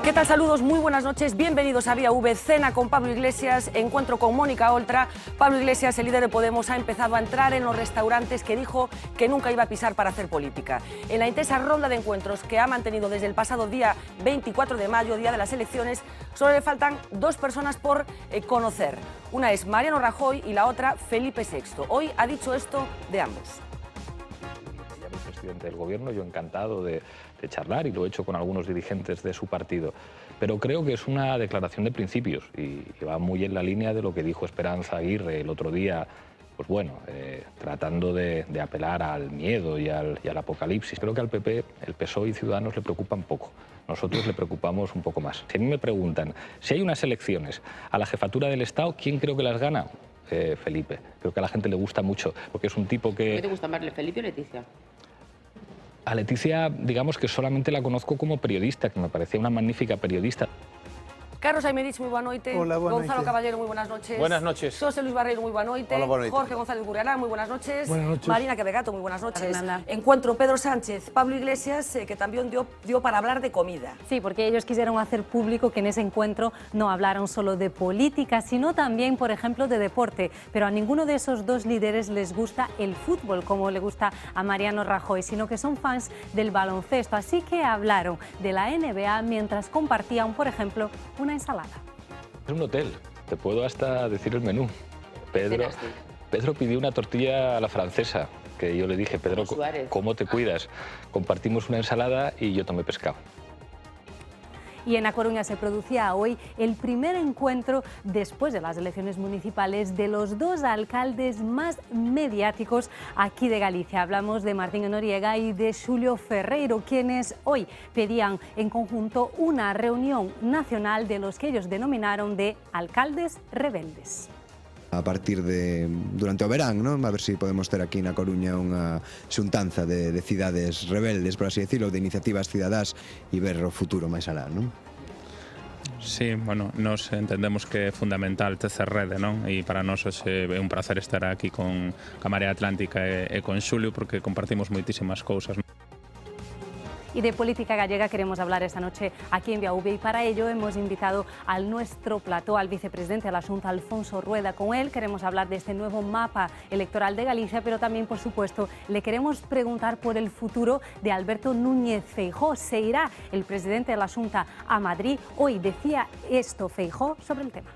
¿Qué tal? Saludos, muy buenas noches, bienvenidos a Vía V, cena con Pablo Iglesias, encuentro con Mónica Oltra. Pablo Iglesias, el líder de Podemos, ha empezado a entrar en los restaurantes que dijo que nunca iba a pisar para hacer política. En la intensa ronda de encuentros que ha mantenido desde el pasado día 24 de mayo, día de las elecciones, solo le faltan dos personas por conocer. Una es Mariano Rajoy y la otra Felipe VI. Hoy ha dicho esto de ambos. Presidente del gobierno, yo encantado de charlar y lo he hecho con algunos dirigentes de su partido, pero creo que es una declaración de principios y va muy en la línea de lo que dijo Esperanza Aguirre el otro día, pues bueno, tratando de apelar al miedo y al apocalipsis. Creo que al PP, el PSOE y Ciudadanos le preocupan poco. Nosotros le preocupamos un poco más. Si a mí me preguntan, si hay unas elecciones a la jefatura del Estado, ¿quién creo que las gana? Felipe. Creo que a la gente le gusta mucho, porque es un tipo que... ¿Qué te gusta más, Felipe o Leticia? A Leticia, digamos que solamente la conozco como periodista, que me parecía una magnífica periodista. Carlos Aymerich, muy buena noche. Hola, buenas Gonzalo noches. Caballero, muy buenas noches. Buenas noches. José Luis Barreiro, muy buena noche. Hola, buenas noches. Jorge González Gurriarán, muy buenas noches. Buenas noches. Marina Quevegato, muy buenas noches. Fernanda. Encuentro Pedro Sánchez, Pablo Iglesias, que también dio para hablar de comida. Sí, porque ellos quisieron hacer público que en ese encuentro no hablaron solo de política, sino también, por ejemplo, de deporte. Pero a ninguno de esos dos líderes les gusta el fútbol, como le gusta a Mariano Rajoy, sino que son fans del baloncesto. Así que hablaron de la NBA mientras compartían, por ejemplo, una ensalada. Es un hotel, te puedo hasta decir el menú. Pedro pidió una tortilla a la francesa, que yo le dije, Pedro, ¿cómo te cuidas? Compartimos una ensalada y yo tomé pescado. Y en A Coruña se producía hoy el primer encuentro después de las elecciones municipales de los dos alcaldes más mediáticos aquí de Galicia. Hablamos de Martín Noriega y de Xulio Ferreiro, quienes hoy pedían en conjunto una reunión nacional de los que ellos denominaron de alcaldes rebeldes. A partir de durante o verán, non? A ver se podemos ter aquí na Coruña unha xuntanza de cidades rebeldes, por así decirlo, de iniciativas cidadás e ver o futuro máis alá, non? Sí, bueno, nos entendemos que é fundamental tecer rede, non? E para nós é un placer estar aquí con a Marea Atlántica e con Xulio porque compartimos moitísimas cousas. Y de política gallega queremos hablar esta noche aquí en Vía V y para ello hemos invitado al nuestro plató al vicepresidente de la Xunta, Alfonso Rueda. Con él queremos hablar de este nuevo mapa electoral de Galicia, pero también, por supuesto, le queremos preguntar por el futuro de Alberto Núñez Feijóo. ¿Se irá el presidente de la Xunta a Madrid? Hoy decía esto Feijóo sobre el tema.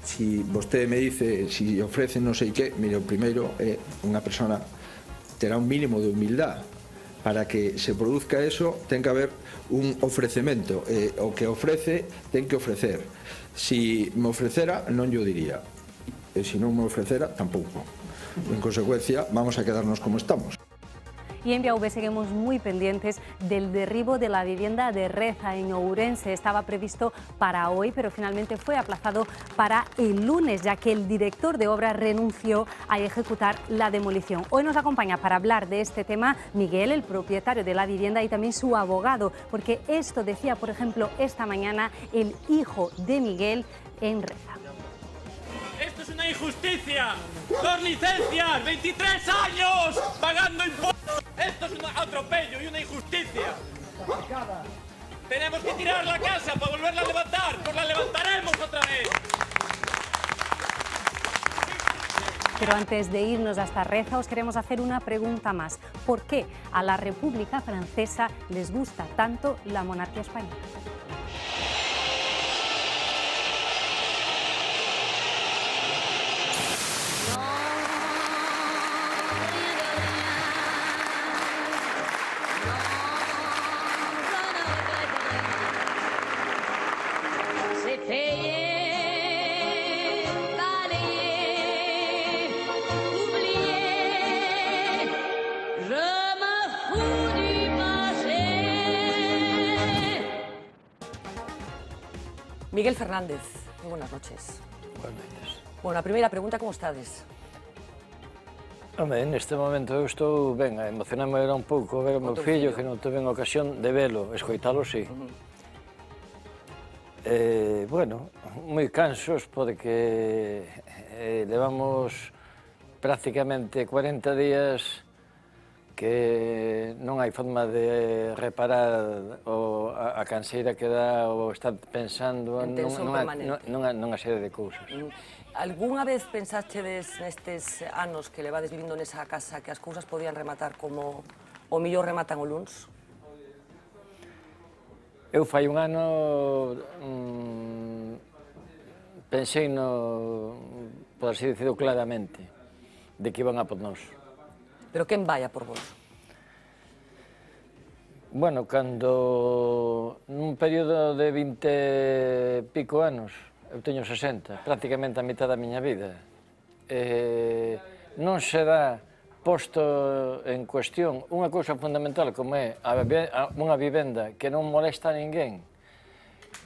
Si vostede me dice, si ofrece non sei que, mire, o primeiro é unha persona terá un mínimo de humildade. Para que se produzca eso, ten que haber un ofrecemento. O que ofrece, ten que ofrecer. Si me ofrecera, non yo diría. E se non me ofrecera, tampouco. En consecuencia, vamos a quedarnos como estamos. Y en Vía V seguimos muy pendientes del derribo de la vivienda de Reza en Ourense. Estaba previsto para hoy, pero finalmente fue aplazado para el lunes, ya que el director de obra renunció a ejecutar la demolición. Hoy nos acompaña para hablar de este tema Miguel, el propietario de la vivienda, y también su abogado, porque esto decía, por ejemplo, esta mañana el hijo de Miguel en Reza. ¡Esto es una injusticia! ¡Dos licencias! ¡23 años pagando impuestos! ¡Esto es un atropello y una injusticia! ¡Tenemos que tirar la casa para volverla a levantar! ¡Pues la levantaremos otra vez! Pero antes de irnos hasta Reza, os queremos hacer una pregunta más. ¿Por qué a la República Francesa les gusta tanto la monarquía española? Miguel Fernández, muy buenas noches. Buenas noches. Bueno, la primera pregunta, ¿cómo estades? Home, neste momento eu estou ben, emocioname era un pouco ver o meu fillo, que non tuve ocasión de velo, escoitalo, sí. Bueno, moi cansos porque levamos prácticamente 40 días que non hai forma de reparar a canseira que dá ou estar pensando nunha serie de cousas. Algúnha vez pensastedes nestes anos que levades vivindo nesa casa que as cousas podían rematar como o millor rematan o luns? Eu fai un ano pensei por así dicido claramente, de que iban a por nós. Pero quen vai a por vos? Bueno, cando nun período de 20 e pico anos, eu teño 60, prácticamente a mitad da miña vida, non se dá posto en cuestión unha cousa fundamental como é unha vivenda que non molesta a ninguén,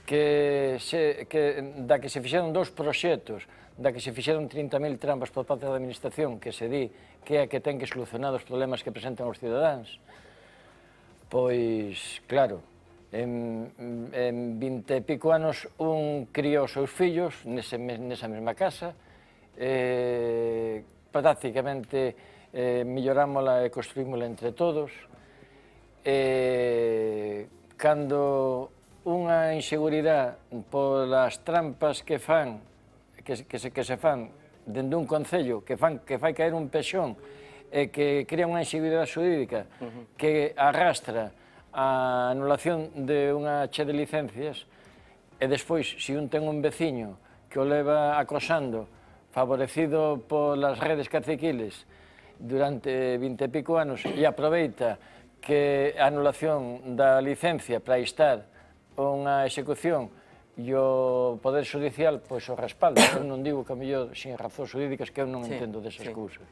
da que se fixeron 2 proxectos, da que se fixeron 30.000 trampas por parte da administración que se di que é a que ten que solucionar os problemas que presentan os cidadáns, pois, claro, en 20 e pico anos un criou os seus fillos nesa mesma casa, prácticamente mellorámola e construímola entre todos, cando unha inseguridade polas trampas que se fan dende un concello que fai caer un pexón e que crea unha inseguridade xurídica que arrastra a anulación de unha che de licencias e despois, se un ten un veciño que o leva acosando favorecido polas redes caciquiles durante 20 e pico anos e aproveita que a anulación da licencia para instar unha execución e o Poder Judicial pois o respalda. Eu non digo que a mellor sin razóns xurídicas que eu non entendo desas cousas.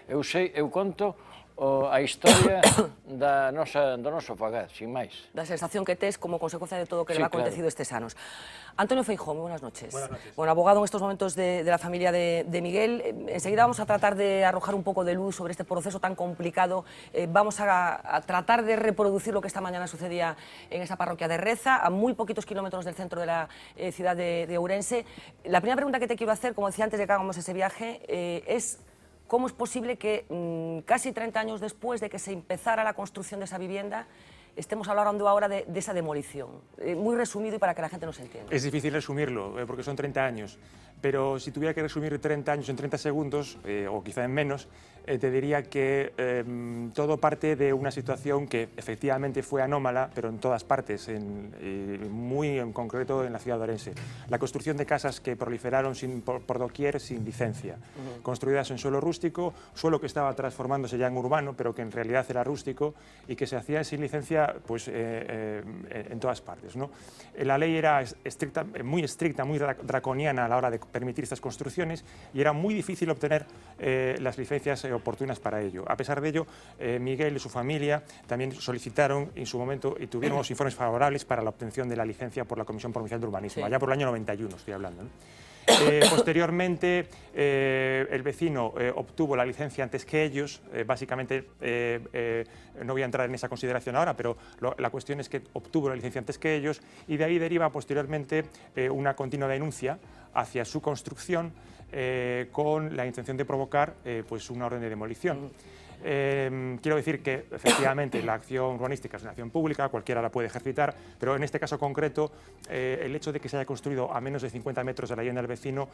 Eu conto a historia do noso fogar, sin máis. Da sensación que tes como consecuencia de todo o que le ha acontecido estes anos. Antonio Feijóo, muy buenas noches. Buenas noches. Bueno, abogado en estos momentos de la familia de Miguel. Enseguida vamos a tratar de arrojar un poco de luz sobre este proceso tan complicado. Vamos a tratar de reproducir lo que esta mañana sucedía en esa parroquia de Reza, a muy poquitos kilómetros del centro de la ciudad de Ourense. La primera pregunta que te quiero hacer, como decía antes de que hagamos ese viaje, es ¿cómo es posible que casi 30 años después de que se empezara la construcción de esa vivienda estemos hablando ahora de esa demolición? Muy resumido y para que la gente nos entienda. Es difícil resumirlo, porque son 30 años, pero si tuviera que resumir 30 años en 30 segundos, o quizá en menos, te diría que todo parte de una situación que efectivamente fue anómala, pero en todas partes, muy en concreto en la ciudad de Ourense. La construcción de casas que proliferaron por doquier sin licencia, construidas en suelo rústico, suelo que estaba transformándose ya en urbano, pero que en realidad era rústico y que se hacía sin licencia pues, en todas partes, ¿no? La ley era muy estricta, muy draconiana a la hora de permitir estas construcciones y era muy difícil obtener las licencias oportunas para ello. A pesar de ello, Miguel y su familia también solicitaron en su momento y tuvieron los informes favorables para la obtención de la licencia por la Comisión Provincial de Urbanismo, allá por el año 91 estoy hablando, ¿no? Posteriormente, el vecino obtuvo la licencia antes que ellos, básicamente no voy a entrar en esa consideración ahora, pero la cuestión es que obtuvo la licencia antes que ellos y de ahí deriva posteriormente una continua denuncia hacia su construcción con la intención de provocar pues una orden de demolición. Quiero decir que efectivamente la acción urbanística es una acción pública, cualquiera la puede ejercitar, pero en este caso concreto el hecho de que se haya construido a menos de 50 metros de la vivienda del vecino,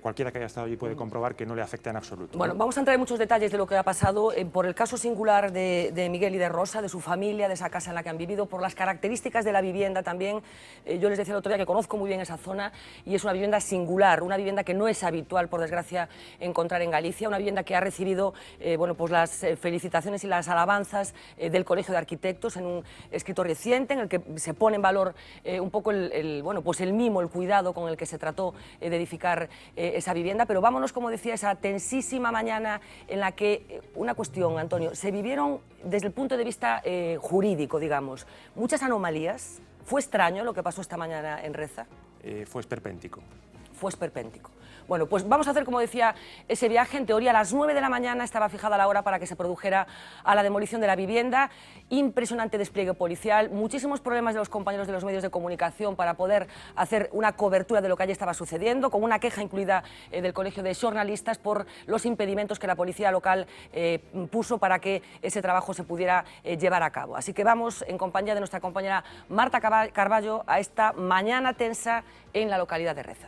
cualquiera que haya estado allí puede comprobar que no le afecta en absoluto. Bueno, vamos a entrar en muchos detalles de lo que ha pasado por el caso singular de Miguel y de Rosa, de su familia, de esa casa en la que han vivido, por las características de la vivienda también. Yo les decía el otro día que conozco muy bien esa zona y es una vivienda singular, una vivienda que no es habitual, por desgracia, encontrar en Galicia, una vivienda que ha recibido bueno, pues las felicitaciones y las alabanzas del Colegio de Arquitectos en un escrito reciente en el que se pone en valor un poco bueno, pues el mimo, el cuidado con el que se trató de edificar esa vivienda. Pero vámonos, como decía, esa tensísima mañana en la que, una cuestión, Antonio, se vivieron desde el punto de vista jurídico, digamos, muchas anomalías. ¿Fue extraño lo que pasó esta mañana en Reza? Fue esperpéntico. Fue esperpéntico. Bueno, pues vamos a hacer, como decía, ese viaje. En teoría, a las 9 de la mañana estaba fijada la hora para que se produjera a la demolición de la vivienda. Impresionante despliegue policial, muchísimos problemas de los compañeros de los medios de comunicación para poder hacer una cobertura de lo que allí estaba sucediendo, con una queja incluida del Colegio de Xornalistas por los impedimentos que la policía local puso para que ese trabajo se pudiera llevar a cabo. Así que vamos, en compañía de nuestra compañera Marta Carballo, a esta mañana tensa en la localidad de Reza.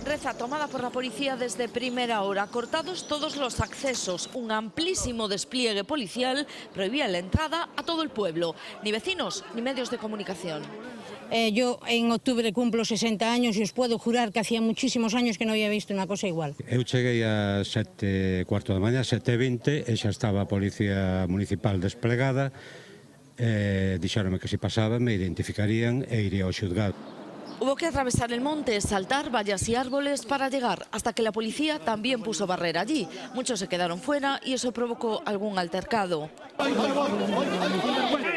Reza tomada por la policía desde primera hora, cortados todos los accesos, un amplísimo despliegue policial prohibía la entrada a todo el pueblo, ni vecinos ni medios de comunicación. Yo en octubre cumplo 60 años y os puedo jurar que hacía muchísimos años que no había visto una cosa igual. Eu cheguei a 7:15 da mañá, 7:20, e xa estaba a Policía Municipal desplegada. Dixéronme que se pasaba me identificarían e iría ao xuzgado. Hubo que atravesar el monte, saltar vallas y árboles para llegar, hasta que la policía también puso barrera allí. Muchos se quedaron fuera y eso provocó algún altercado.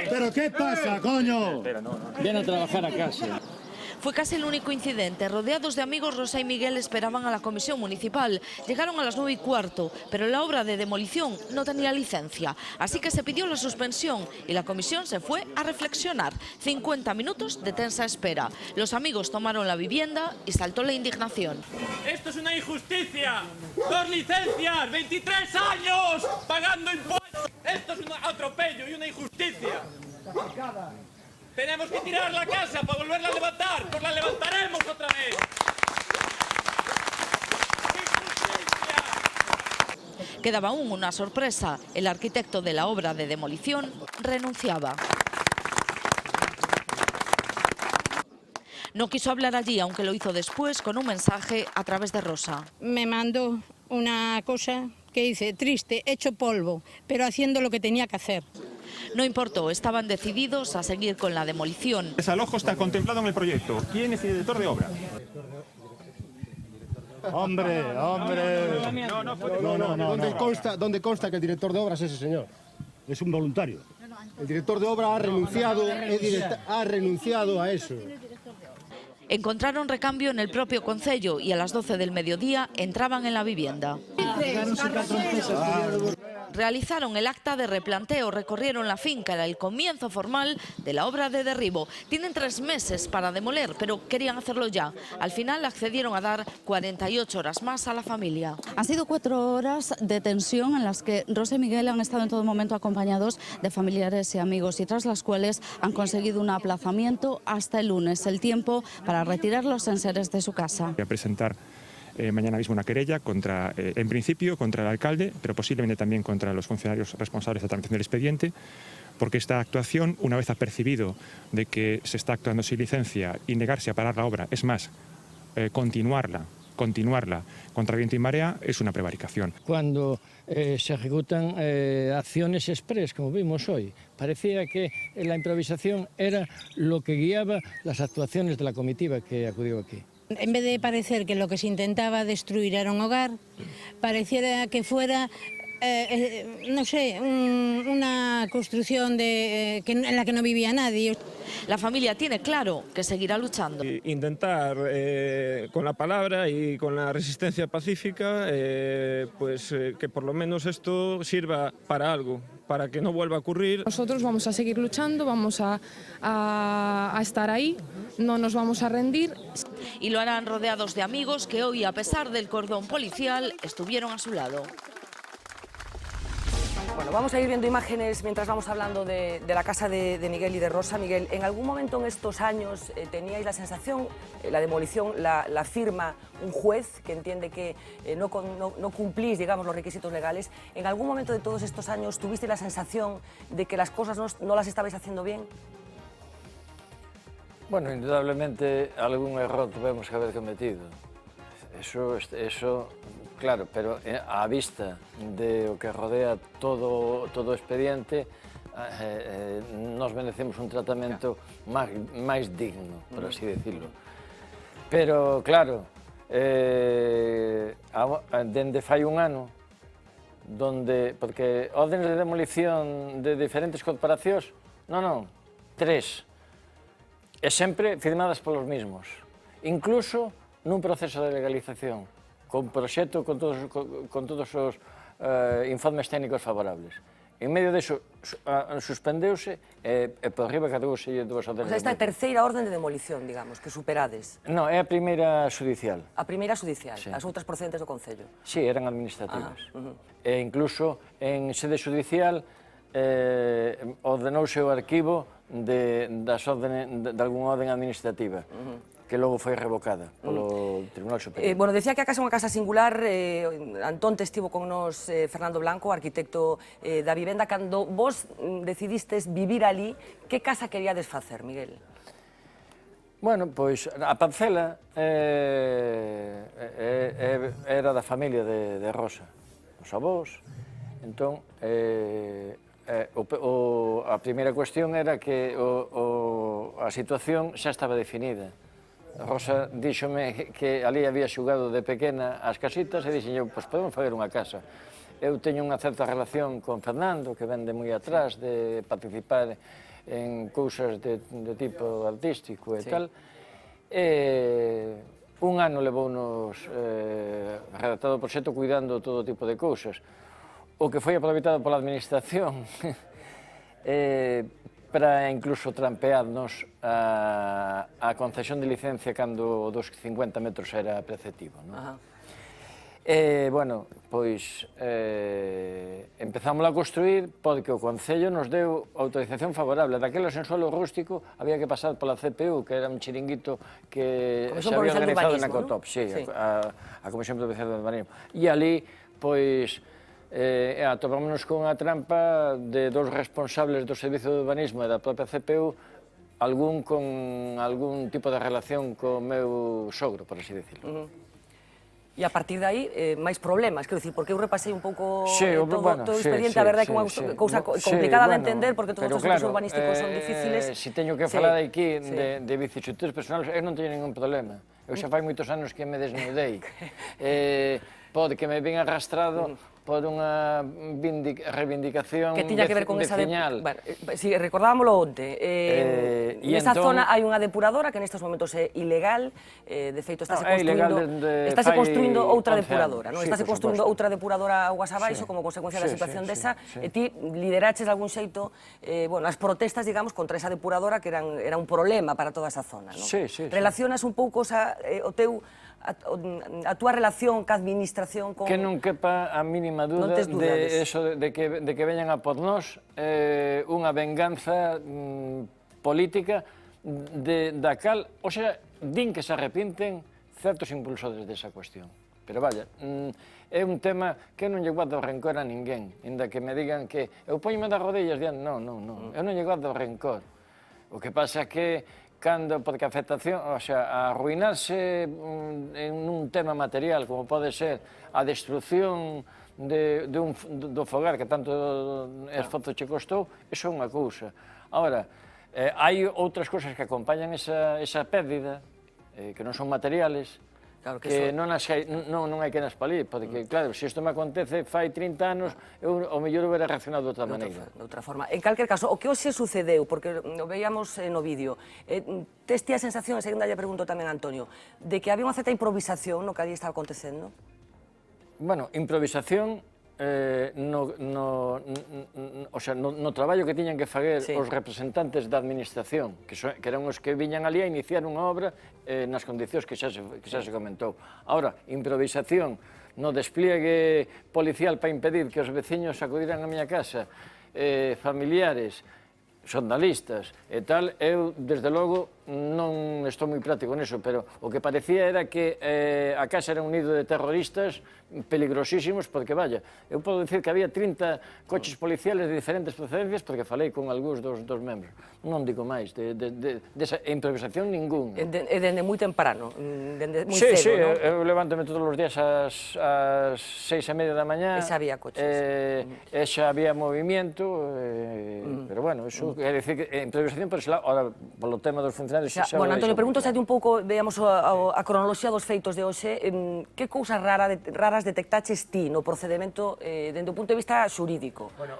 ¿Pero qué pasa, coño? Viene a trabajar a casa. Fue casi el único incidente. Rodeados de amigos, Rosa y Miguel esperaban a la comisión municipal. Llegaron a las 9:15, pero la obra de demolición no tenía licencia. Así que se pidió la suspensión y la comisión se fue a reflexionar. 50 minutos de tensa espera. Los amigos tomaron la vivienda y saltó la indignación. ¡Esto es una injusticia! ¡2 licencias! ¡23 años! ¡Pagando impuestos! ¡Esto es un atropello y una injusticia! Tenemos que tirar la casa para volverla a levantar, pues la levantaremos otra vez. Quedaba aún una sorpresa. El arquitecto de la obra de demolición renunciaba. No quiso hablar allí, aunque lo hizo después con un mensaje a través de Rosa. Me mandó una cosa que dice, triste, hecho polvo, pero haciendo lo que tenía que hacer. No importó, estaban decididos a seguir con la demolición. El desalojo está contemplado en el proyecto. ¿Quién es el director de obra? Hombre. No. ¿Dónde consta que el director de obra es ese señor? Es un voluntario. El director de obra ha renunciado a eso. Encontraron recambio en el propio concello y a las 12 del mediodía entraban en la vivienda. Realizaron el acta de replanteo, recorrieron la finca, era el comienzo formal de la obra de derribo. Tienen 3 meses para demoler, pero querían hacerlo ya. Al final accedieron a dar 48 horas más a la familia. Han sido 4 horas de tensión en las que Rosa y Miguel han estado en todo momento acompañados de familiares y amigos y tras las cuales han conseguido un aplazamiento hasta el lunes, el tiempo para retirar los enseres de su casa. Voy a presentar mañana mismo una querella contra, en principio, contra el alcalde, pero posiblemente también contra los funcionarios responsables de la tramitación del expediente, porque esta actuación, una vez apercibido de que se está actuando sin licencia y negarse a parar la obra, es más, continuarla contra viento y marea, es una prevaricación. Cuando se ejecutan acciones express, como vimos hoy, parecía que la improvisación era lo que guiaba las actuaciones de la comitiva que acudió aquí. En vez de parecer que lo que se intentaba destruir era un hogar, pareciera que fuera, no sé, una construcción en la que no vivía nadie. La familia tiene claro que seguirá luchando. Intentar con la palabra y con la resistencia pacífica, que por lo menos esto sirva para algo, para que no vuelva a ocurrir. Nosotros vamos a seguir luchando, vamos a estar ahí, no nos vamos a rendir. Y lo harán rodeados de amigos que hoy, a pesar del cordón policial, estuvieron a su lado. Bueno, vamos a ir viendo imágenes mientras vamos hablando de la casa de Miguel y de Rosa. Miguel, ¿en algún momento en estos años teníais la sensación, la demolición la firma un juez que entiende que no cumplís, digamos, los requisitos legales? ¿En algún momento de todos estos años tuviste la sensación de que las cosas no las estabais haciendo bien? Bueno, indudablemente algún error tuvimos que haber cometido. Eso claro, pero a vista de o que rodea todo o expediente, nos merecemos un tratamento máis digno, por así decirlo. Pero, claro, dende fai un ano, porque órdenes de demolición de diferentes corporacións, non, 3, e sempre firmadas polos mismos. incluso nun proceso de legalización, con proxecto, con todos os informes técnicos favorables. En medio diso, suspendeuse e por arriba cadouse dúas ordenes. O sea, esta terceira orden de demolición, digamos, que superades. Non, é a primeira xudicial. A primeira xudicial, as outras procedentes do Concello. Sí, eran administrativas. E incluso en sede xudicial ordenouse o arquivo de algunha orden administrativa, que logo foi revocada polo Tribunal Superior. Bueno, decía que a casa é unha casa singular. Antón estivo con nos Fernando Blanco, arquitecto da vivenda. Cando vos decidistes vivir ali, que casa queríades facer, Miguel? Bueno, pois a parcela era da familia de Rosa, os avós. Entón, a primeira cuestión era que a situación xa estaba definida. Rosa díxome que ali había xugado de pequena as casitas e dixen, pois podemos fazer unha casa. Eu teño unha certa relación con Fernando, que vende moi atrás de participar en cousas de tipo artístico e tal. Un ano levounos redactado o proxecto cuidando todo tipo de cousas. O que foi aproveitado pola administración para incluso trampearnos a concesión de licencia cando dos 50 metros era preceptivo. Bueno, pois empezamos a construir porque o Concello nos deu autorización favorable. Daquelas en suelo rústico había que pasar pola CPU, que era un chiringuito que se había organizado na COTOP, a Comisión Provincial de Urbanismo. E ali, pois, atopámonos con a trampa de dos responsables do Servicio de Urbanismo e da propia CPU, algún con algún tipo de relación co meu sogro, por así decirlo. E a partir de aí, máis problemas, quero dicir, porque eu repasei un pouco todo o expediente, a verdade é que é unha cousa complicada de entender, porque todos os asuntos urbanísticos son difíciles. Se teño que falar aquí de vicisitudes personales, eu non teño ningún problema. Eu xa fai moitos anos que me desnudei. Pode que me ven arrastrado por unha reivindicación que tiña que ver con esa si recordábamoslo onte. Nesa zona hai unha depuradora que nestes momentos é ilegal, de feito estáse construindo outra depuradora, estáse construindo outra depuradora augas abaixo como consecuencia da situación desa, e ti lideraches de algún xeito as protestas, digamos, contra esa depuradora que era un problema para toda esa zona. Relacionas un pouco a túa relación ca administración con... Que non quepa a mínima dúda de que veñan a por nós unha venganza política da cal, o sea, din que se arrepinten certos impulsores desa cuestión. Pero vaya, é un tema que non lle guardo rencor a ninguén, inda que me digan que eu poñome das rodillas diante, non, eu non lle guardo rencor. O que pasa é que porque a afectación, o sea, a arruinarse en un tema material, como pode ser a destrucción do fogar que tanto esforzo che costou, iso é unha cousa. Agora, hai outras cousas que acompañan esa pérdida, que non son materiales, que non hai que nas palir, porque, claro, se isto me acontece fai 30 anos, eu ao mellor hubiera reaccionado de outra maneira. De outra forma. En calquer caso, o que hoxe sucedeu, porque o veíamos no vídeo, tes ti a sensación, e segundo lle pregunto tamén a Antonio, de que había unha certa improvisación no que ali estaba acontecendo? Bueno, improvisación no traballo que tiñan que fazer os representantes da administración, que eran os que viñan ali a iniciar unha obra nas condicións que xa se comentou. Ahora, improvisación no despliegue policial para impedir que os veciños acudiran a miña casa, familiares, xornalistas e tal, eu, desde logo, non estou moi práctico neso, pero o que parecía era que a casa era un nido de terroristas peligrosísimos, porque, vaya, eu podo dicir que había 30 coches policiales de diferentes procedencias, porque falei con algúns dos membros. Non digo máis, desa improvisación ningún. E dende moi temprano, dende moi cedo, non? Sí, eu levántome todos os días ás 6:30 da mañá. E xa había coches. E xa había movimento, pero, bueno, iso quer dicir que improvisación, por ese lado, ahora, polo tema dos funcionarios... Bueno, Antonio, pregunto xa un pouco, veamos a cronoloxía dos feitos de hoxe, que cousas raras detectaches ti no procedimento dende o punto de vista xurídico? Bueno,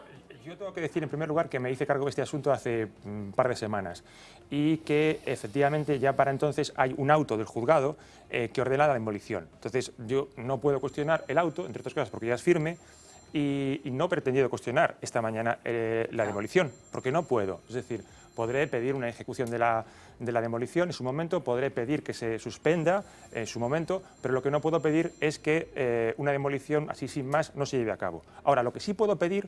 Yo tengo que decir en primer lugar que me hice cargo de este asunto hace un par de semanas y que efectivamente ya para entonces hay un auto del juzgado que ordena la demolición. Entonces yo no puedo cuestionar el auto, entre otras cosas porque ya es firme, y no he pretendido cuestionar esta mañana la demolición, porque no puedo. Es decir, podré pedir una ejecución de la demolición en su momento, podré pedir que se suspenda en su momento, pero lo que no puedo pedir es que una demolición así sin más no se lleve a cabo. Ahora, lo que sí puedo pedir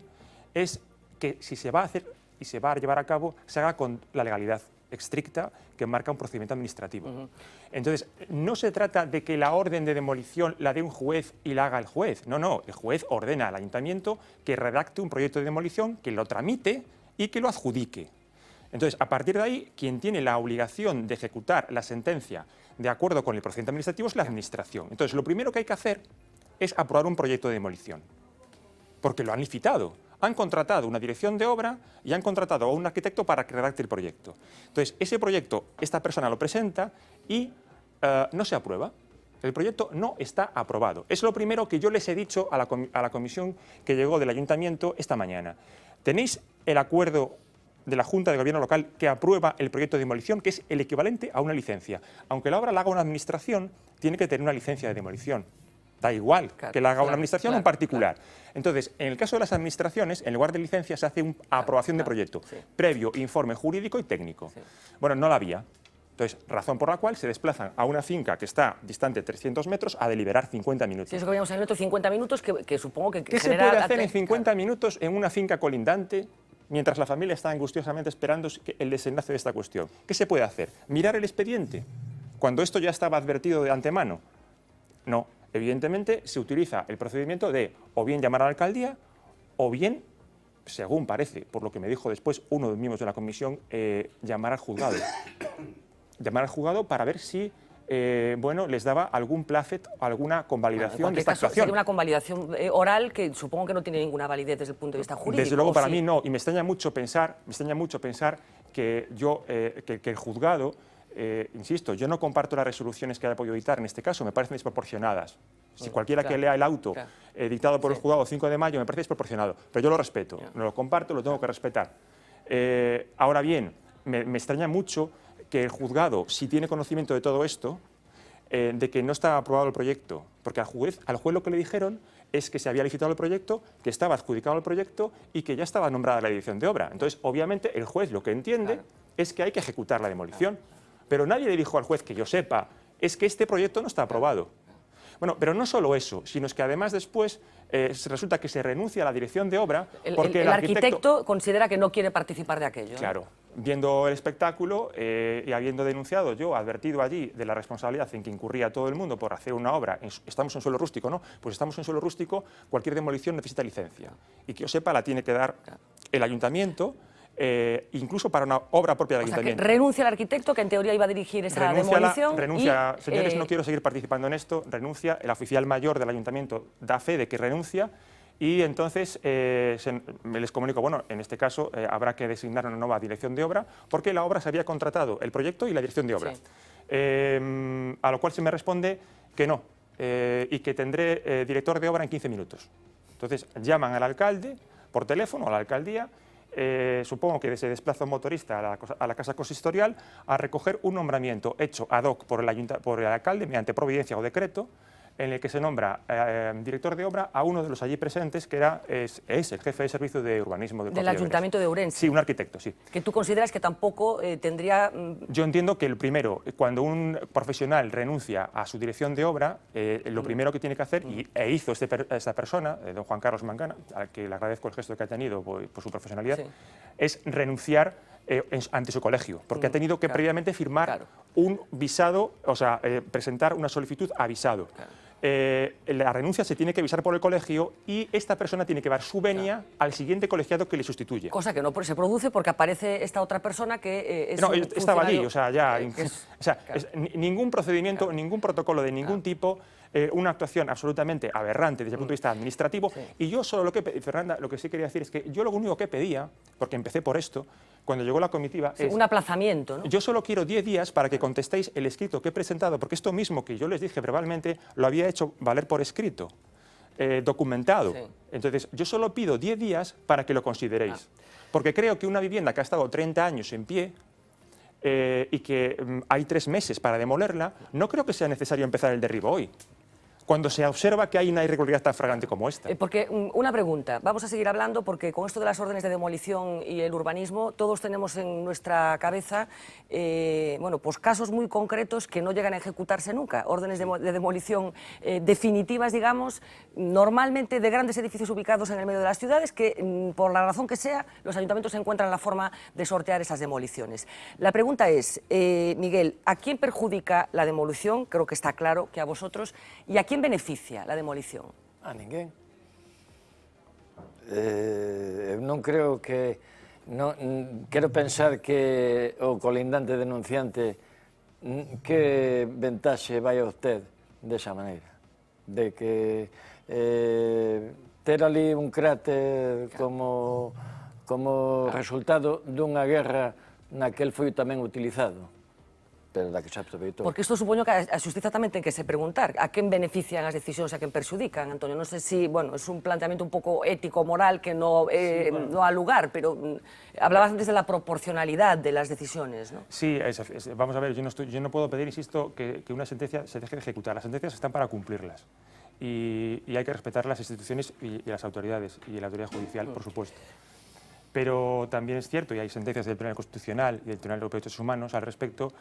es que si se va a hacer y se va a llevar a cabo, se haga con la legalidad estricta que marca un procedimiento administrativo. Entonces, no se trata de que la orden de demolición la dé un juez y la haga el juez. No, no, el juez ordena al ayuntamiento que redacte un proyecto de demolición, que lo tramite y que lo adjudique. Entonces, a partir de ahí, quien tiene la obligación de ejecutar la sentencia de acuerdo con el procedimiento administrativo es la administración. Entonces, lo primero que hay que hacer es aprobar un proyecto de demolición, porque lo han licitado. Han contratado una dirección de obra y han contratado a un arquitecto para que redacte el proyecto. Entonces, ese proyecto, esta persona lo presenta y no se aprueba. El proyecto no está aprobado. Es lo primero que yo les he dicho a la comisión que llegó del ayuntamiento esta mañana. Tenéis el acuerdo de la Junta de Gobierno Local que aprueba el proyecto de demolición, que es el equivalente a una licencia. Aunque la obra la haga una administración, tiene que tener una licencia de demolición. Da igual que la haga una administración o un particular. Entonces, en el caso de las administraciones, en lugar de licencia, se hace una aprobación de proyecto, previo informe jurídico y técnico. Bueno, no la había. Entonces, razón por la cual se desplazan a una finca que está distante 300 metros a deliberar 50 minutos. Si eso que veíamos en el otro 50 minutos, que supongo que ¿Qué se puede hacer en 50 minutos en una finca colindante mientras la familia está angustiosamente esperando el desenlace de esta cuestión? ¿Qué se puede hacer? ¿Mirar el expediente? Cuando esto ya estaba advertido de antemano. No. Evidentemente, se utiliza el procedimiento de o bien llamar a la alcaldía o bien, según parece, por lo que me dijo después uno de los miembros de la comisión, llamar al juzgado. Llamar al juzgado para ver si bueno, les daba algún placet o alguna convalidación de esta actuación. Sería una convalidación oral que supongo que no tiene ninguna validez desde el punto de vista jurídico. Desde luego para mí no, y me extraña mucho pensar que el juzgado, insisto, yo no comparto las resoluciones que haya podido dictar en este caso, me parecen desproporcionadas. Si cualquiera que lea el auto dictado por el juzgado 5 de mayo me parece desproporcionado, pero yo lo respeto, no lo comparto, lo tengo que respetar. Ahora bien, me extraña mucho que el juzgado, si tiene conocimiento de todo esto, de que no está aprobado el proyecto, porque al juez lo que le dijeron es que se había licitado el proyecto, que estaba adjudicado el proyecto y que ya estaba nombrada la dirección de obra. Entonces, obviamente, el juez lo que entiende es que hay que ejecutar la demolición. Pero nadie le dijo al juez, que yo sepa, es que este proyecto no está aprobado. Bueno, pero no solo eso, sino es que además después resulta que se renuncia a la dirección de obra porque el arquitecto considera que no quiere participar de aquello. Claro, viendo el espectáculo y habiendo denunciado yo, advertido allí de la responsabilidad en que incurría todo el mundo por hacer una obra, estamos en suelo rústico, ¿no? Pues estamos en suelo rústico, cualquier demolición necesita licencia. Y que yo sepa, la tiene que dar el ayuntamiento, incluso para una obra propia del ayuntamiento. Que renuncia al arquitecto que en teoría iba a dirigir esa demolición. Renuncia, señores, no quiero seguir participando en esto, renuncia, el oficial mayor del ayuntamiento da fe de que renuncia y entonces me les comunico, bueno, en este caso habrá que designar una nueva dirección de obra porque la obra se había contratado, el proyecto y la dirección de obra. Sí. A lo cual se me responde que no y que tendré director de obra en 15 minutos. Entonces llaman al alcalde por teléfono, a la alcaldía. Supongo que se desplaza un motorista a la casa consistorial a recoger un nombramiento hecho ad hoc por el alcalde mediante providencia o decreto en el que se nombra director de obra a uno de los allí presentes que es el jefe de servicio de urbanismo del Ayuntamiento de Ourense. Sí, un arquitecto, sí. Que tú consideras que tampoco tendría... Yo entiendo que el primero, cuando un profesional renuncia a su dirección de obra, lo primero que tiene que hacer, e hizo esta persona, don Juan Carlos Mangana, al que le agradezco el gesto que ha tenido por su profesionalidad, es renunciar ante su colegio, porque ha tenido que previamente firmar un visado, o sea, presentar una solicitud a visado. La renuncia se tiene que visar por el colegio y esta persona tiene que dar su venia al siguiente colegiado que le sustituye. Cosa que no se produce porque aparece esta otra persona que es no, estaba allí, o sea, ya... ningún procedimiento, ningún protocolo de ningún tipo, una actuación absolutamente aberrante desde el punto de vista administrativo. Y yo solo Fernanda, lo que sí quería decir es que yo lo único que pedía, porque empecé por esto, cuando llegó la comitiva... es un aplazamiento, ¿no? Yo solo quiero 10 días para que contestéis el escrito que he presentado, porque esto mismo que yo les dije verbalmente lo había hecho valer por escrito. documentado. Entonces, yo solo pido 10 días para que lo consideréis. Porque creo que una vivienda que ha estado 30 años en pie y que hay 3 meses para demolerla, no creo que sea necesario empezar el derribo hoy, cuando se observa que hay una irregularidad tan flagrante como esta. Porque, una pregunta, vamos a seguir hablando porque con esto de las órdenes de demolición y el urbanismo, todos tenemos en nuestra cabeza bueno, pues casos muy concretos que no llegan a ejecutarse nunca, órdenes de demolición definitivas, digamos, normalmente de grandes edificios ubicados en el medio de las ciudades que, por la razón que sea, los ayuntamientos encuentran la forma de sortear esas demoliciones. La pregunta es, Miguel, ¿a quién perjudica la demolición? Creo que está claro que a vosotros. ¿Y a quién beneficia la demolición? A ninguén. Non creo que... quero pensar que o colindante denunciante que ventaxe vai a obter desa maneira, de que ter ali un cráter como resultado dunha guerra na que el foi tamén utilizado, pero da que se aproveitou. Porque isto supoño que a xustiza tamén ten que se preguntar a quen benefician as decisións e a quen perxudican, Antonio. Non sei se, bueno, é un planteamento un pouco ético, moral, que no ha lugar, pero hablabas antes de la proporcionalidad de las decisiones, ¿no? Sí, vamos a ver, yo no puedo pedir, insisto, que una sentencia se deje de ejecutar. Las sentencias están para cumplirlas y hay que respetar las instituciones y las autoridades y la autoridad judicial, por supuesto. Pero también es cierto, y hay sentencias del Tribunal Constitucional y del Tribunal Europeo de Derechos Humanos al respecto,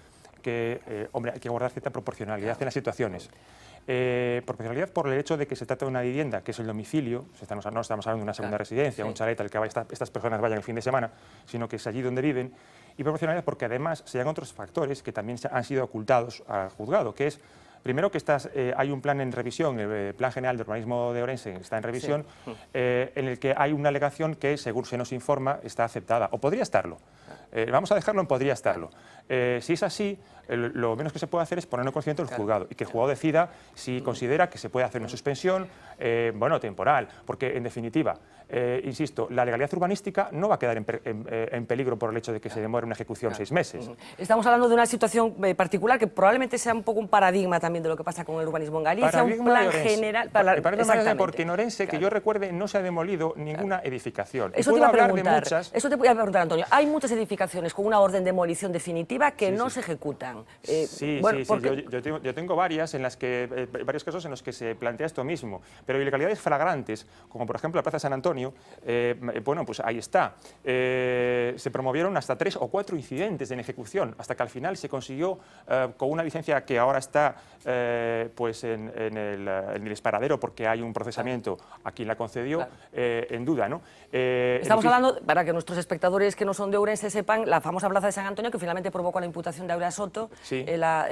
que hombre, hay que guardar cierta proporcionalidad en las situaciones. Proporcionalidad por el hecho de que se trata de una vivienda, que es el domicilio, no estamos hablando de una segunda residencia, un chalet al que estas personas vayan el fin de semana, sino que es allí donde viven, y proporcionalidad porque además se llegan otros factores que también han sido ocultados al juzgado, que es primero que hay un plan en revisión, el Plan General de Urbanismo de Ourense está en revisión, en el que hay una alegación que, según se nos informa, está aceptada, o podría estarlo. Vamos a dejarlo en podría estarlo. Si es así, lo menos que se puede hacer es ponerlo en conocimiento del juzgado y que el juzgado decida si considera que se puede hacer una suspensión, bueno, temporal, porque en definitiva, insisto, la legalidad urbanística no va a quedar en peligro por el hecho de que se demore una ejecución 6 meses. Estamos hablando de una situación particular que probablemente sea un poco un paradigma también de lo que pasa con el urbanismo en Galicia, un plan general... Paradigma porque en Ourense, que yo recuerde, no se ha demolido ninguna edificación. Eso te iba a preguntar, Antonio. Hay muchas edificaciones con una orden de demolición definitiva que no se ejecutan. Yo tengo varias en las que, varios casos en los que se plantea esto mismo, pero ilegalidades flagrantes, como por ejemplo la Plaza San Antonio, bueno, pues ahí está. Se promovieron hasta 3 o 4 incidentes en ejecución, hasta que al final se consiguió, con una licencia que ahora está pues en el disparadero porque hay un procesamiento a quien la concedió, en duda, ¿no? Estamos hablando, para que nuestros espectadores que no son de Ourense sepan, la famosa Plaza de San Antonio, que finalmente provocó la imputación de Aurea Soto,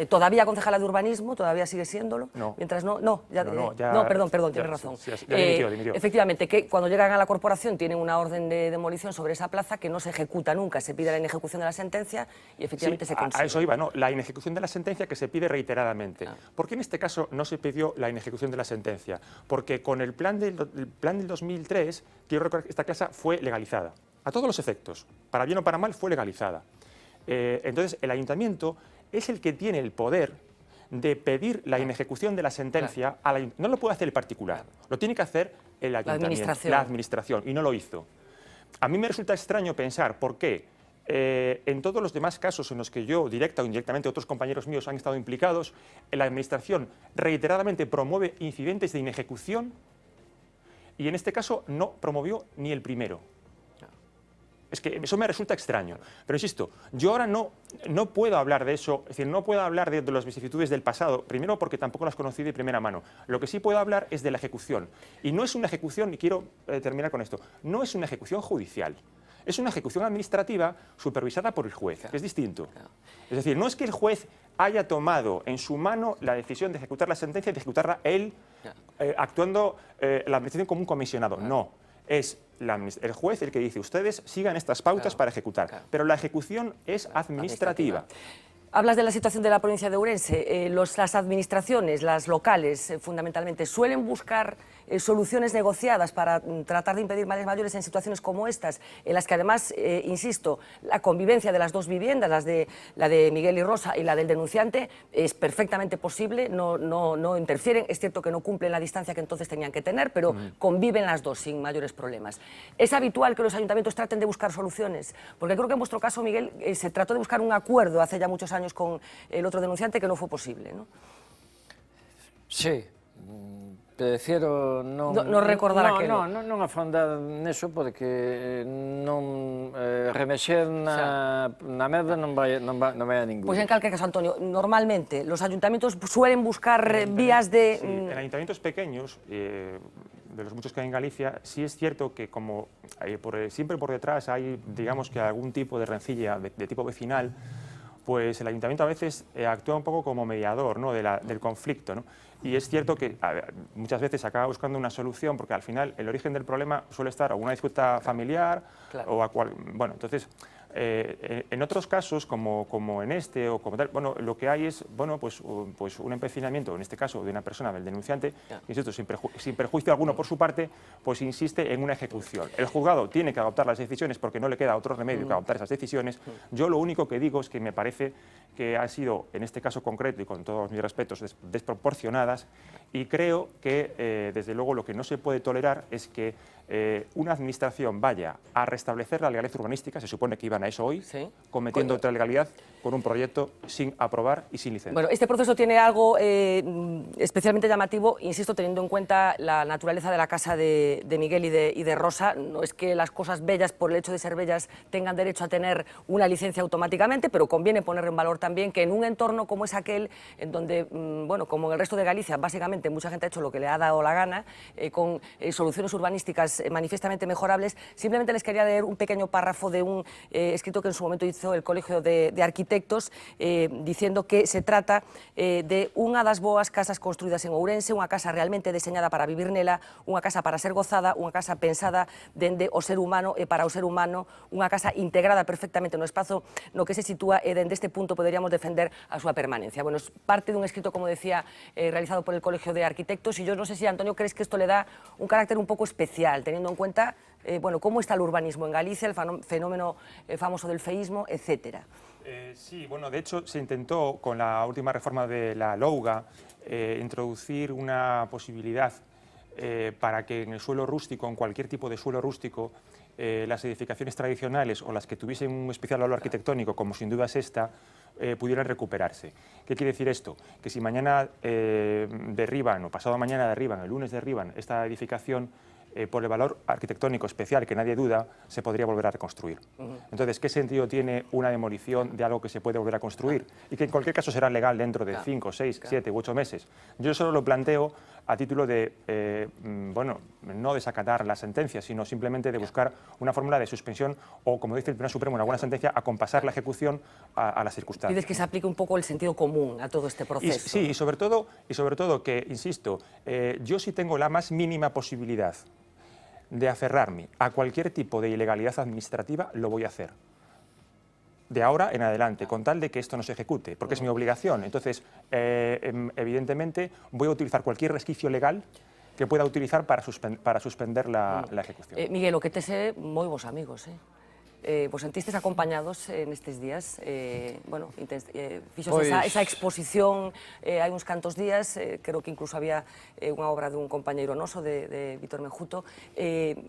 todavía concejala de urbanismo, todavía sigue siéndolo, mientras perdón, tienes razón. Dimitió. Efectivamente, que cuando llegan a la corporación tienen una orden de demolición sobre esa plaza que no se ejecuta nunca, se pide la inejecución de la sentencia y efectivamente se consigue. A eso iba, ¿no? La inejecución de la sentencia que se pide reiteradamente. ¿Por qué en este caso no se pidió la inejecución de la sentencia? Porque con el plan del 2003, quiero recordar que esta casa fue legalizada, a todos los efectos, para bien o para mal fue legalizada. Entonces, el ayuntamiento es el que tiene el poder de pedir la inejecución de la sentencia, no lo puede hacer el particular, lo tiene que hacer el ayuntamiento, la administración, y no lo hizo. A mí me resulta extraño pensar por qué en todos los demás casos en los que yo, directa o indirectamente, otros compañeros míos han estado implicados, la administración reiteradamente promueve incidentes de inejecución y en este caso no promovió ni el primero. Es que eso me resulta extraño. Pero insisto, yo ahora no puedo hablar de eso, es decir, no puedo hablar de las vicisitudes del pasado, primero porque tampoco las conocí de primera mano. Lo que sí puedo hablar es de la ejecución. Y no es una ejecución, y quiero terminar con esto, no es una ejecución judicial. Es una ejecución administrativa supervisada por el juez, que es distinto. Es decir, no es que el juez haya tomado en su mano la decisión de ejecutar la sentencia y de ejecutarla él, actuando la administración como un comisionado. No. Es el juez el que dice, ustedes sigan estas pautas para ejecutar, pero la ejecución es administrativa. Hablas de la situación de la provincia de Ourense. Las administraciones, las locales, fundamentalmente, suelen buscar soluciones negociadas para tratar de impedir males mayores en situaciones como estas, en las que además, insisto, la convivencia de las dos viviendas, la de Miguel y Rosa y la del denunciante, es perfectamente posible, no interfieren. Es cierto que no cumplen la distancia que entonces tenían que tener, pero conviven las dos sin mayores problemas. Es habitual que los ayuntamientos traten de buscar soluciones, porque creo que en vuestro caso, Miguel, se trató de buscar un acuerdo hace ya muchos años con el otro denunciante que no fue posible, ¿no? Sí, prefiero non recordar aquelo. Non afondar neso porque non remexer na merda non vai a ningún. Pues en calquer caso, Antonio, normalmente los ayuntamientos suelen buscar vías de... Sí, en ayuntamientos pequeños, de los muchos que hay en Galicia, sí es cierto que como siempre por detrás hay, digamos que algún tipo de rencilla de tipo vecinal, pues el ayuntamiento a veces actúa un poco como mediador, ¿no?, del conflicto, ¿no? Y es cierto que muchas veces se acaba buscando una solución porque al final el origen del problema suele estar o una disputa familiar o bueno, entonces en otros casos como en este o como tal, bueno, lo que hay es, bueno, pues un empecinamiento, en este caso de una persona, del denunciante, insisto, sin perjuicio alguno por su parte, pues insiste en una ejecución. El juzgado tiene que adoptar las decisiones porque no le queda otro remedio que adoptar esas decisiones. Yo lo único que digo es que me parece que ha sido, en este caso concreto y con todos mis respetos, desproporcionadas, y creo que, desde luego, lo que no se puede tolerar es que una administración vaya a restablecer la legalidad urbanística, se supone que iban a eso hoy, cometiendo otra legalidad con un proyecto sin aprobar y sin licencia. Bueno, este proceso tiene algo especialmente llamativo, insisto, teniendo en cuenta la naturaleza de la casa de Miguel y de Rosa. No es que las cosas bellas, por el hecho de ser bellas, tengan derecho a tener una licencia automáticamente, pero conviene poner en valor también que en un entorno como es aquel, en donde, bueno, como en el resto de Galicia, básicamente mucha gente ha hecho lo que le ha dado la gana, con soluciones urbanísticas manifiestamente mejorables. Simplemente les quería leer un pequeño párrafo de un escrito que en su momento hizo el Colegio de Arquitectos, diciendo que se trata de unha das boas casas construídas en Ourense, unha casa realmente deseñada para vivir nela, unha casa para ser gozada, unha casa pensada dende o ser humano e para o ser humano, unha casa integrada perfectamente no espazo no que se sitúa e dende este punto poderíamos defender a súa permanencia. Bueno, es parte dun escrito, como decía, realizado por el Colegio de Arquitectos, y yo no sé si, Antonio, crees que esto le da un carácter un poco especial, teniendo en cuenta bueno, cómo está el urbanismo en Galicia, el fenómeno famoso del feísmo, etcétera. Sí, bueno, de hecho se intentó con la última reforma de la LOUGA introducir una posibilidad para que en el suelo rústico, en cualquier tipo de suelo rústico, las edificaciones tradicionales o las que tuviesen un especial valor arquitectónico, como sin duda es esta, pudieran recuperarse. ¿Qué quiere decir esto? Que si mañana derriban, o pasado mañana derriban, el lunes derriban esta edificación, por el valor arquitectónico especial que nadie duda, se podría volver a reconstruir. Entonces, ¿qué sentido tiene una demolición de algo que se puede volver a construir? Y que en cualquier caso será legal dentro de 5, 6, 7 u 8 meses. Yo solo lo planteo a título de, bueno, no desacatar la sentencia, sino simplemente de buscar una fórmula de suspensión o, como dice el Tribunal Supremo en alguna sentencia, acompasar la ejecución a las circunstancias. Pides que se aplique un poco el sentido común a todo este proceso. Sí, y sobre todo que, insisto, yo sí tengo la más mínima posibilidad de aferrarme a cualquier tipo de ilegalidad administrativa, lo voy a hacer. De ahora en adelante, con tal de que esto no se ejecute, porque es mi obligación. Entonces, evidentemente, voy a utilizar cualquier resquicio legal que pueda utilizar para suspender la ejecución. Miguel, o que te sé moi vos amigos, vos sentistes acompañados en estes días, bueno, fixos pues esa exposición hai uns cantos días, creo que incluso había unha obra dun compañeiro noso, de Víctor Menjuto.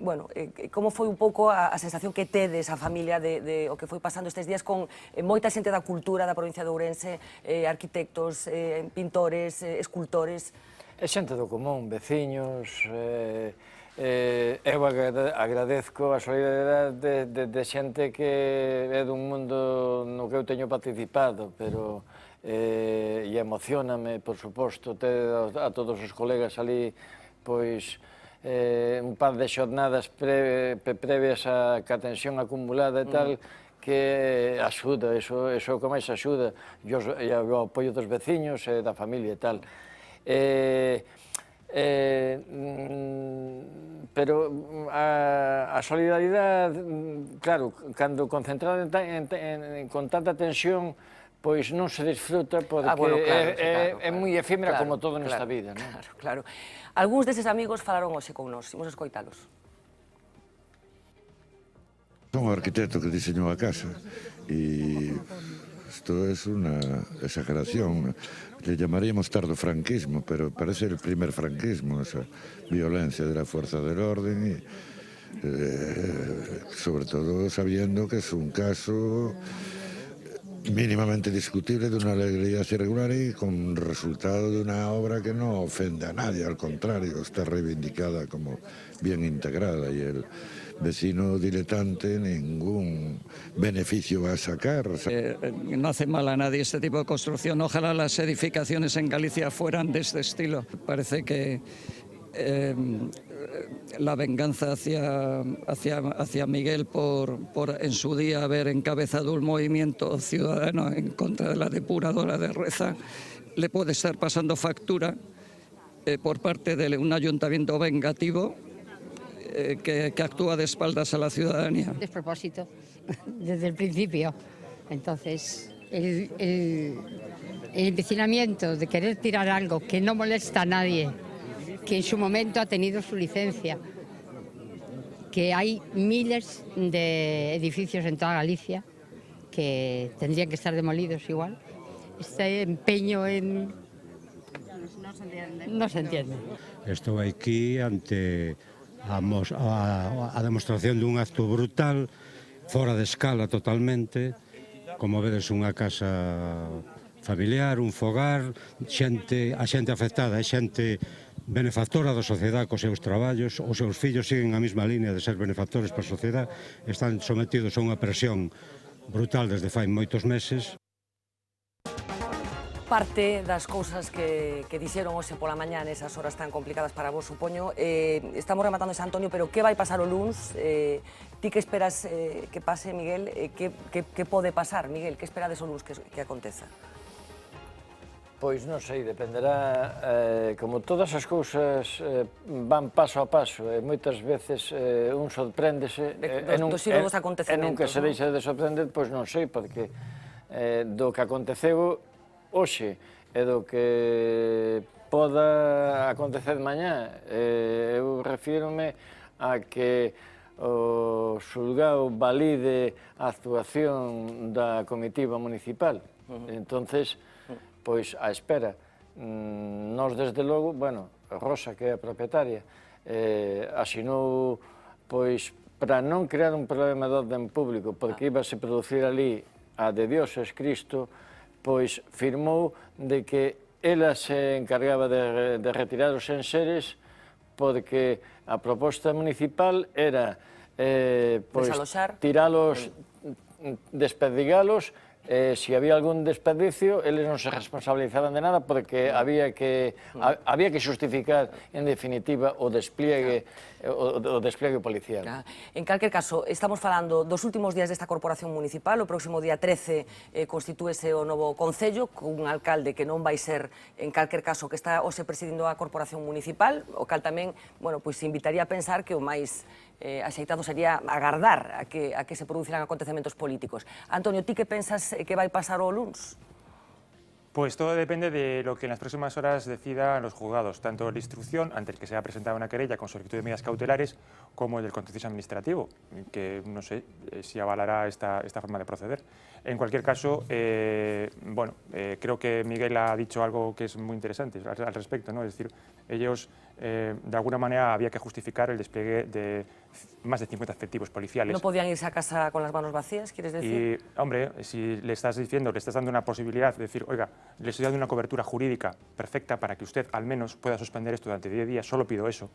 Bueno, como foi un pouco a sensación que tedes a familia de o que foi pasando estes días con moita xente da cultura da provincia de Ourense, arquitectos, pintores, escultores? É xente do común, veciños, eu agradezco a solidaridade de xente que é dun mundo no que eu teño participado, pero e emocioname, por suposto, ter a todos os colegas ali, pois, un par de xornadas previas a tensión acumulada e tal, que axuda, eso é o que máis axuda, e o apoio dos veciños e da familia e tal. Pero a solidaridade, claro, cando concentrada con tanta tensión, pois non se disfruta porque é moi efímera como todo nesta vida. Claro. Algúns deses amigos falaron hoxe con nós, imos escoitalos. Son o arquitecto que diseñou a casa e esto es una exageración. Le llamaríamos tardofranquismo, pero parece el primer franquismo, esa violencia de la fuerza del orden y sobre todo sabiendo que es un caso mínimamente discutible de una legalidad irregular y con resultado de una obra que no ofende a nadie, al contrario, está reivindicada como bien integrada y el vecino diletante ningún beneficio va a sacar. No hace mal a nadie este tipo de construcción. Ojalá las edificaciones en Galicia fueran de este estilo. Parece que la venganza hacia Miguel por en su día haber encabezado un movimiento ciudadano en contra de la depuradora de Reza le puede estar pasando factura por parte de un ayuntamiento vengativo que actúa de espaldas a la ciudadanía. Despropósito, desde el principio. Entonces, el empecinamiento de querer tirar algo que no molesta a nadie, que en su momento ha tenido su licencia, que hay miles de edificios en toda Galicia que tendrían que estar demolidos igual. Este empeño en... No se entiende. Estou aquí ante a demostración dun acto brutal, fora de escala totalmente, como vedes unha casa familiar, un fogar, a xente afectada é xente benefactora da sociedade cos seus traballos, os seus fillos siguen a mesma línea de ser benefactores para a sociedade, están sometidos a unha presión brutal desde fai moitos meses. Parte das cousas que dixeron hoxe pola mañá nesas horas tan complicadas para vos, supoño. Estamos rematando ese Antonio, pero que vai pasar o luns? Ti que esperas que pase, Miguel? Que pode pasar, Miguel? Que esperades o luns que aconteza? Pois non sei, dependerá, como todas as cousas van paso a paso, e moitas veces un sorpréndese e nunca se deixa de sorprender, pois non sei, porque do que aconteceu hoxe e do que poda acontecer mañá, eu refírome a que o xulgado valide a actuación da comitiva municipal. Entonces, pois a espera. Nós, desde logo, bueno, Rosa, que é a propietaria, asinou, pois, para non crear un problema de orden público, porque íbase producir ali a de Dios es Cristo, pois firmou de que ela se encargaba de retirar os enseres porque a proposta municipal era tiralos, desperdigalos, se había algún desperdicio, eles non se responsabilizaban de nada porque había que xustificar, en definitiva, o despliegue policial. En calquer caso, estamos falando dos últimos días desta corporación municipal. O próximo día 13 constitúese o novo concello, cun alcalde que non vai ser, en calquer caso, que está hoxe presidindo a corporación municipal, o cal tamén, bueno, pois invitaría a pensar que o máis axeitado sería agardar a que se produciran acontecementos políticos. Antonio, ti que pensas que vai pasar o luns? Pues todo depende de lo que en las próximas horas decidan los juzgados, tanto la instrucción, ante el que se ha presentado una querella con solicitud de medidas cautelares, como el del contencioso administrativo, que no sé si avalará esta forma de proceder. En cualquier caso, bueno, creo que Miguel ha dicho algo que es muy interesante al respecto, ¿no? Es decir, ellos, de alguna manera, había que justificar el despliegue de más de 50 efectivos policiales. ¿No podían irse a casa con las manos vacías, quieres decir? Y, hombre, si le estás diciendo, le estás dando una posibilidad de decir, oiga, le estoy dando una cobertura jurídica perfecta para que usted al menos pueda suspender esto durante 10 días, solo pido eso.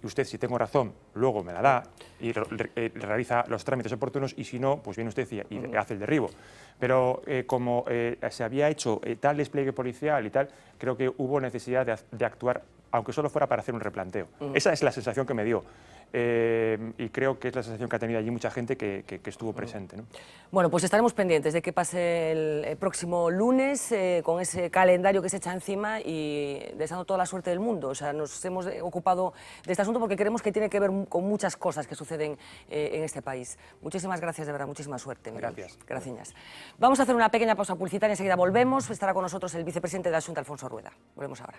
Y usted, si tengo razón, luego me la da y realiza los trámites oportunos, y si no, pues viene usted y hace el derribo. Pero como se había hecho tal despliegue policial y tal, creo que hubo necesidad de actuar, aunque solo fuera para hacer un replanteo. Esa es la sensación que me dio. y creo que es la sensación que ha tenido allí mucha gente que estuvo presente, ¿no? Bueno, pues estaremos pendientes de qué pase el próximo lunes con ese calendario que se echa encima y deseando toda la suerte del mundo. O sea, nos hemos ocupado de este asunto porque creemos que tiene que ver con muchas cosas que suceden en este país. Muchísimas gracias, de verdad, muchísima suerte, Miguel. Gracias. Gracias. Vamos a hacer una pequeña pausa publicitaria, enseguida volvemos. Estará con nosotros el vicepresidente de la Xunta, Alfonso Rueda. Volvemos ahora.